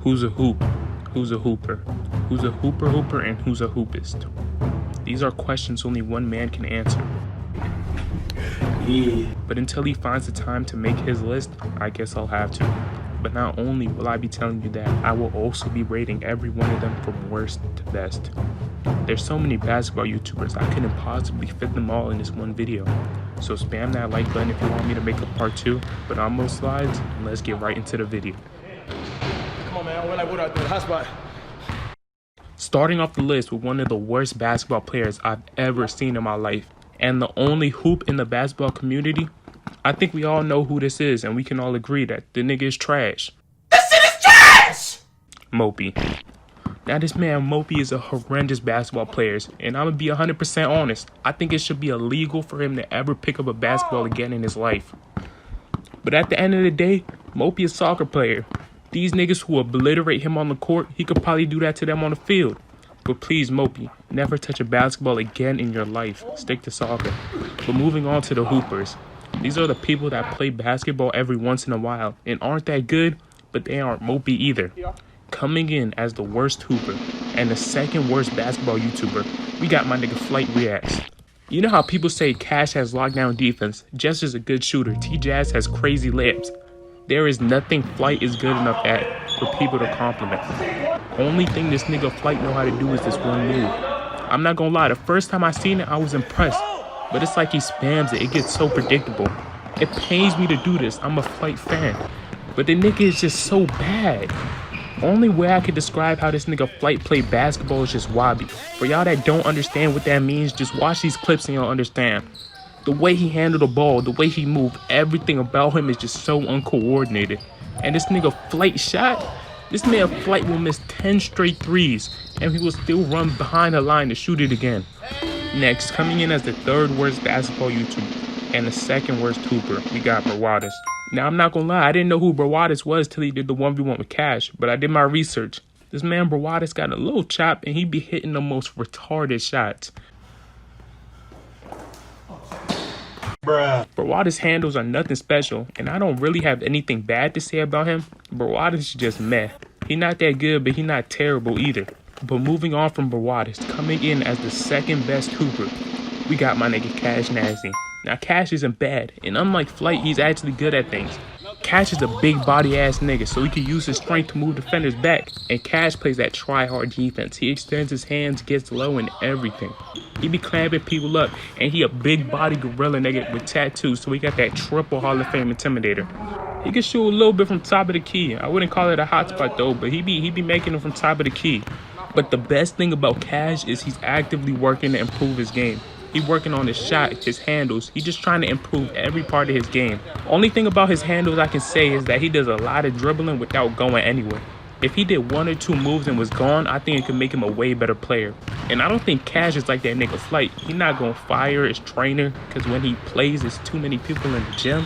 Who's a hoop? Who's a hooper? Who's a hooper, and who's a hoopist? These are questions only one man can answer. Yeah. But until he finds the time to make his list, I guess I'll have to. But not only will I be telling you that, I will also be rating every one of them from worst to best. There's so many basketball YouTubers, I couldn't possibly fit them all in this one video. So spam that like button if you want me to make a part 2. But on most slides, let's get right into the video. Come on, man. We're like, what out there? Hot spot. Starting off the list with one of the worst basketball players I've ever seen in my life, and the only hoop in the basketball community, I think we all know who this is, and we can all agree that the nigga is trash. This shit is trash! Mopey. Now this man Mopey is a horrendous basketball player, and I'm gonna be 100% honest. I think it should be illegal for him to ever pick up a basketball again in his life. But at the end of the day, Mopey is a soccer player. These niggas who obliterate him on the court, he could probably do that to them on the field. But please, Mopey, never touch a basketball again in your life. Stick to soccer. But moving on to the hoopers. These are the people that play basketball every once in a while and aren't that good, but they aren't Mopey either. Coming in as the worst hooper and the second worst basketball YouTuber, we got my nigga Flight Reacts. You know how people say Cash has lockdown defense, Jess is a good shooter, T-Jazz has crazy layups. There is nothing Flight is good enough at for people to compliment. Only thing this nigga Flight know how to do is this one move. I'm not gonna lie, the first time I seen it, I was impressed. But it's like he spams it, it gets so predictable. It pains me to do this, I'm a Flight fan. But the nigga is just so bad. Only way I could describe how this nigga Flight play basketball is just wabi. For y'all that don't understand what that means, just watch these clips and you'll understand. The way he handled the ball, the way he moved, everything about him is just so uncoordinated. And this nigga Flight shot, this man Flight will miss 10 straight threes, and he will still run behind the line to shoot it again. Next, coming in as the third worst basketball YouTuber and the second worst hooper, we got Brawadis. Now I'm not gonna lie, I didn't know who Brawadis was till he did the 1v1 with Cash, but I did my research. This man Brawadis got a little chop and he be hitting the most retarded shots. Brawadis handles are nothing special, and I don't really have anything bad to say about him. Brawadis is just meh. He not that good, but he not terrible either. But moving on from Brawadis, coming in as the second best hooper, we got my nigga Cash Nasty. Now Cash isn't bad, and unlike Flight, he's actually good at things. Cash is a big body ass nigga, so he can use his strength to move defenders back. And Cash plays that try hard defense. He extends his hands, gets low, and everything. He be clamping people up, and he a big body gorilla nigga with tattoos, so he got that triple Hall of Fame intimidator. He can shoot a little bit from top of the key. I wouldn't call it a hot spot though, but he be making them from top of the key. But the best thing about Cash is he's actively working to improve his game. He working on his shot, his handles. He just trying to improve every part of his game. Only thing about his handles I can say is that he does a lot of dribbling without going anywhere. If he did 1 or 2 moves and was gone, I think it could make him a way better player. And I don't think Cash is like that nigga Flight. He not gonna fire his trainer because when he plays, there's too many people in the gym.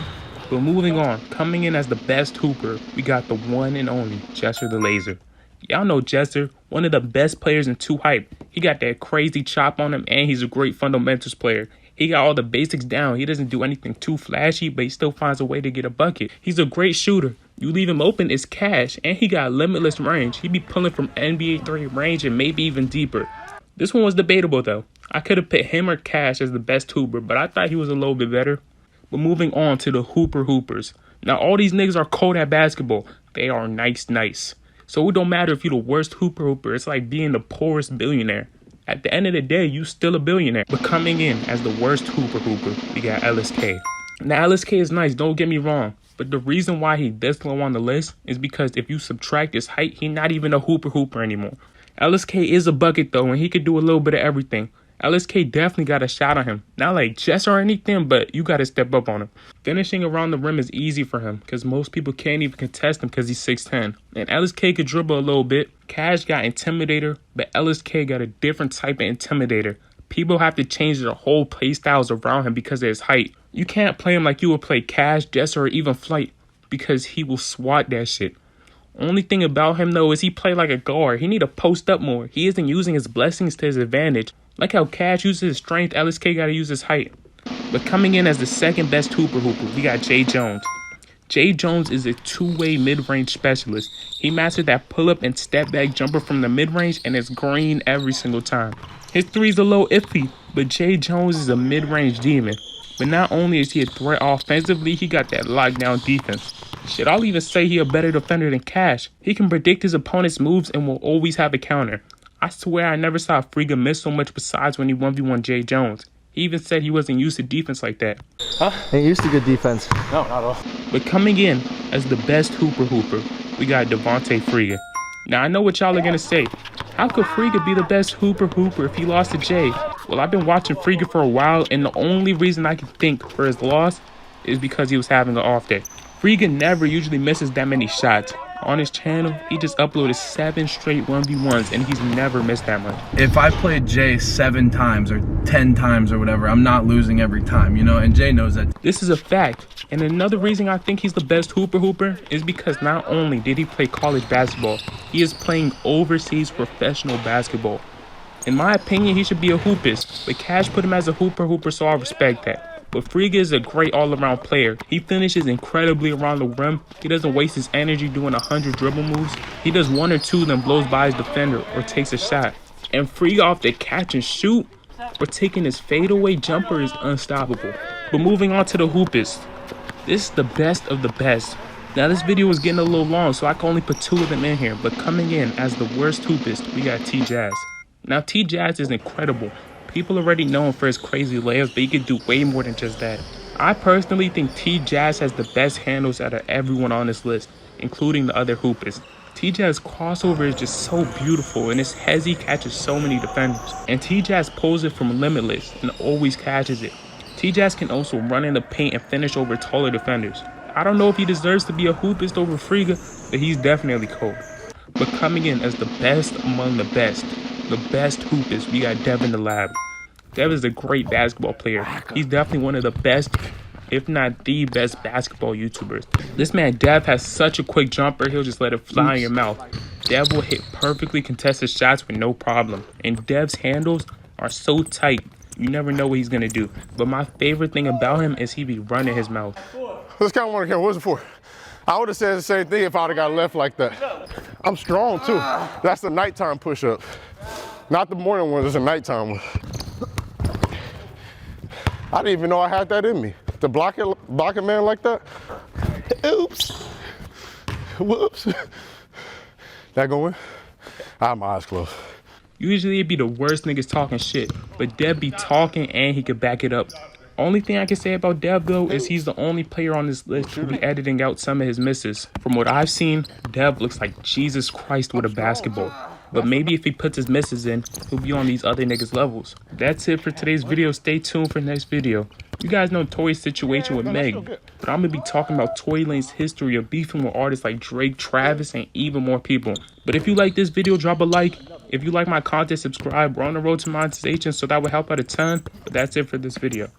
But moving on, coming in as the best hooper, we got the one and only Jester the Laser. Y'all know Jester, one of the best players in 2 Hype. He got that crazy chop on him, and he's a great fundamentals player. He got all the basics down. He doesn't do anything too flashy, but he still finds a way to get a bucket. He's a great shooter. You leave him open, it's Cash, and he got limitless range. He be pulling from NBA 3 range and maybe even deeper. This one was debatable though. I could have put him or Cash as the best hooper, but I thought he was a little bit better. But moving on to the hoopers. Now all these niggas are cold at basketball. They are nice. So it don't matter if you're the worst hooper. It's like being the poorest billionaire. At the end of the day, you still a billionaire. But coming in as the worst hooper, we got LSK. Now LSK is nice, don't get me wrong. But the reason why he this low on the list is because if you subtract his height, he's not even a hooper anymore. LSK is a bucket though, and he could do a little bit of everything. LSK definitely got a shot on him. Not like Jess or anything, but you got to step up on him. Finishing around the rim is easy for him because most people can't even contest him because he's 6'10". And LSK could dribble a little bit. Cash got Intimidator, but LSK got a different type of Intimidator. People have to change their whole play styles around him because of his height. You can't play him like you would play Cash, Jess, or even Flight because he will swat that shit. Only thing about him though is he play like a guard. He need to post up more. He isn't using his blessings to his advantage. Like how Cash uses his strength, LSK gotta use his height. But coming in as the second best hooper, we got Jay Jones. Jay Jones is a two-way mid-range specialist. He mastered that pull-up and step-back jumper from the mid-range, and it's green every single time. His three's a little iffy, but Jay Jones is a mid-range demon. But not only is he a threat offensively, he got that lockdown defense. Shit, I'll even say he a better defender than Cash. He can predict his opponent's moves and will always have a counter. I swear I never saw Friga miss so much besides when he 1v1 Jay Jones. He even said he wasn't used to defense like that. Huh? Ain't used to good defense. No, not at all. But coming in as the best hooper, we got Devontae Friga. Now I know what y'all are gonna say. How could Friga be the best hooper if he lost to Jay? Well, I've been watching Friga for a while, and the only reason I can think for his loss is because he was having an off day. Friga never usually misses that many shots. On his channel, he just uploaded 7 straight 1v1s, and he's never missed that much. If I played Jay 7 times or 10 times or whatever, I'm not losing every time, you know, and Jay knows that. This is a fact. And another reason I think he's the best hooper is because not only did he play college basketball, he is playing overseas professional basketball. In my opinion, he should be a hoopist, but Cash put him as a hooper, so I respect that. But Friga is a great all-around player. He finishes incredibly around the rim. He doesn't waste his energy doing 100 dribble moves. He does 1 or 2, then blows by his defender or takes a shot. And Friga off the catch and shoot or taking his fadeaway jumper is unstoppable. But moving on to the hoopist. This is the best of the best. Now this video is getting a little long, so I can only put 2 of them in here. But coming in as the worst hoopist, we got T-Jazz. Now T-Jazz is incredible. People already know him for his crazy layups, but he could do way more than just that. I personally think T-Jazz has the best handles out of everyone on this list, including the other hoopers. T-Jazz crossover is just so beautiful, and his hezzy catches so many defenders. And T-Jazz pulls it from limitless and always catches it. T-Jazz can also run in the paint and finish over taller defenders. I don't know if he deserves to be a hoopist over Friga, but he's definitely cold. But coming in as the best among the best hoopist, we got Devin the Lab. Dev is a great basketball player. He's definitely one of the best, if not the best basketball YouTubers. This man Dev has such a quick jumper, he'll just let it fly in your mouth. Dev will hit perfectly contested shots with no problem. And Dev's handles are so tight, you never know what he's gonna do. But my favorite thing about him is he be running his mouth. Let's count 1 again. What was it for? I would have said the same thing if I would have got left like that. I'm strong too. That's the nighttime push-up. Not the morning one, it's a nighttime one. I didn't even know I had that in me. To block a man like that. Oops. Whoops. That going? I have my eyes closed. Usually it'd be the worst niggas talking shit, but Dev be talking and he could back it up. Only thing I can say about Dev though is he's the only player on this list who be editing out some of his misses. From what I've seen, Dev looks like Jesus Christ with a basketball. But maybe if he puts his misses in, he'll be on these other niggas' levels. That's it for today's video. Stay tuned for the next video. You guys know Tory's situation with Meg, but I'm going to be talking about Tory Lanez's history of beefing with artists like Drake, Travis, and even more people. But if you like this video, drop a like. If you like my content, subscribe. We're on the road to monetization, so that would help out a ton. But that's it for this video.